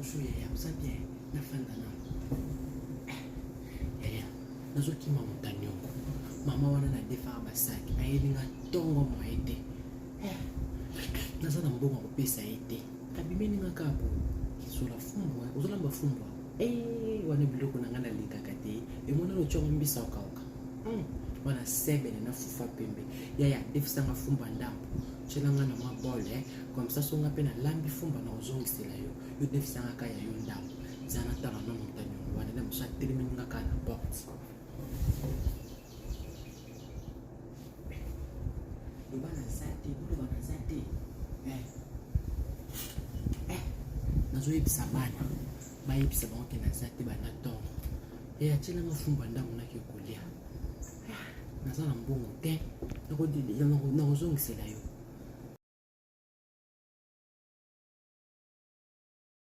bonjour yaya ça bien nafanda na yaya nazokima montagnon mama wana na defa basaki ayelinga tongo moete naza na mbongo kopesa ete kabimeninga kapo kisola fumbwa ozolamba fumbwa wana biloko na nga nalingaka te emona lotyongo mbisa okauka wana sebele na fufa pembe yaya defisanga fumba ndambo tselanga na mabole comme ça songa pe na lambi fumba na ozongisela yo yo defisanga ka ya yo ndambo zana tala na montagne wana na musa telemeninga ka na porte lobana zate lobana zate nazoyebisa bana bayebisa bango ke naza te bana ntongo atielanga fumba ndambo nake kolia naza na mbongo te nakozongisela yo